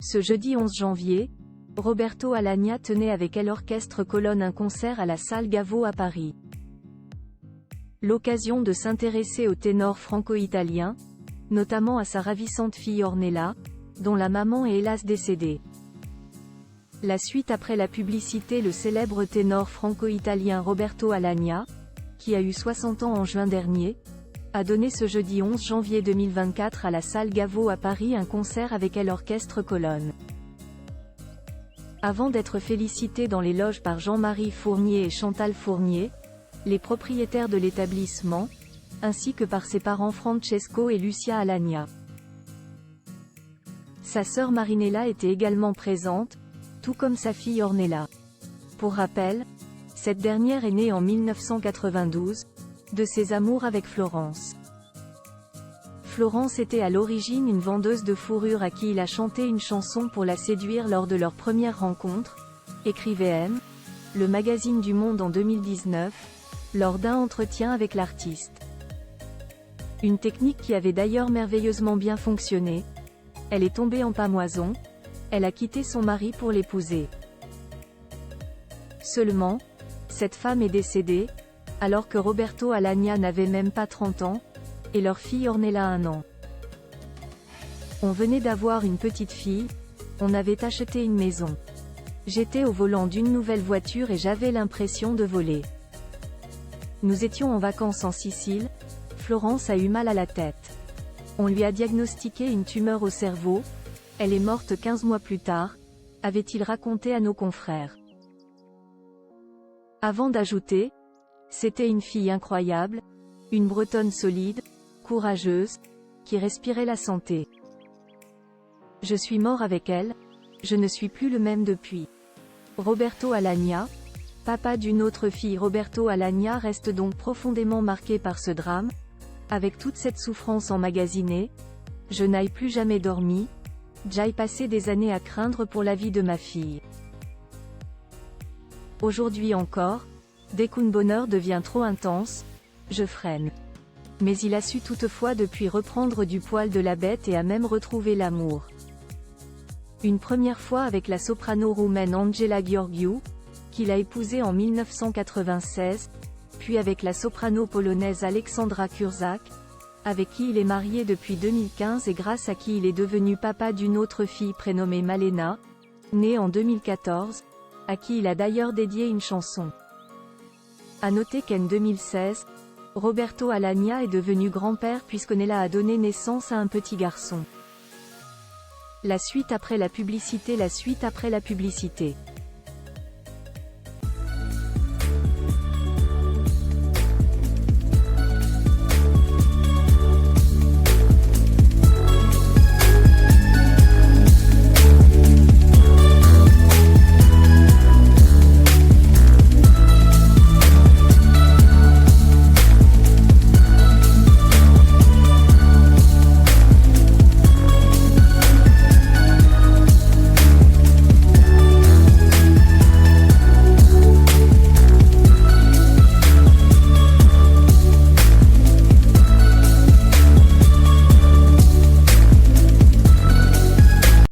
Ce jeudi 11 janvier, Roberto Alagna tenait avec l'orchestre Colonne un concert à la salle Gaveau à Paris. L'occasion de s'intéresser au ténor franco-italien, notamment à sa ravissante fille Ornella, dont la maman est hélas décédée. La suite après la publicité. Le célèbre ténor franco-italien Roberto Alagna, qui a eu 60 ans en juin dernier, a donné ce jeudi 11 janvier 2024 à la salle Gaveau à Paris un concert avec l'orchestre Colonne. Avant d'être félicité dans les loges par Jean-Marie Fournier et Chantal Fournier, les propriétaires de l'établissement, ainsi que par ses parents Francesco et Lucia Alagna. Sa sœur Marinella était également présente, tout comme sa fille Ornella. Pour rappel, cette dernière est née en 1992, de ses amours avec Florence. Florence était à l'origine une vendeuse de fourrure à qui il a chanté une chanson pour la séduire lors de leur première rencontre, écrivait M, le magazine du Monde en 2019, lors d'un entretien avec l'artiste. Une technique qui avait d'ailleurs merveilleusement bien fonctionné. Elle est tombée en pamoison, elle a quitté son mari pour l'épouser. Seulement, cette femme est décédée, alors que Roberto Alagna n'avait même pas 30 ans, et leur fille Ornella 1 an. On venait d'avoir une petite fille, on avait acheté une maison. J'étais au volant d'une nouvelle voiture et j'avais l'impression de voler. Nous étions en vacances en Sicile, Florence a eu mal à la tête. On lui a diagnostiqué une tumeur au cerveau, elle est morte 15 mois plus tard, avait-il raconté à nos confrères. Avant d'ajouter, c'était une fille incroyable, une Bretonne solide, courageuse, qui respirait la santé. Je suis mort avec elle, je ne suis plus le même depuis. Roberto Alagna, papa d'une autre fille. Roberto Alagna reste donc profondément marqué par ce drame, avec toute cette souffrance emmagasinée. Je n'ai plus jamais dormi, j'ai passé des années à craindre pour la vie de ma fille. Aujourd'hui encore, dès qu'un bonheur devient trop intense, je freine. Mais il a su toutefois depuis reprendre du poil de la bête et a même retrouvé l'amour. Une première fois avec la soprano roumaine Angela Gheorghiu, qu'il a épousée en 1996, puis avec la soprano polonaise Alexandra Kurzak, avec qui il est marié depuis 2015 et grâce à qui il est devenu papa d'une autre fille prénommée Malena, née en 2014, à qui il a d'ailleurs dédié une chanson. À noter qu'en 2016, Roberto Alagna est devenu grand-père puisqu'Ornella a donné naissance à un petit garçon. La suite après la publicité. La suite après la publicité.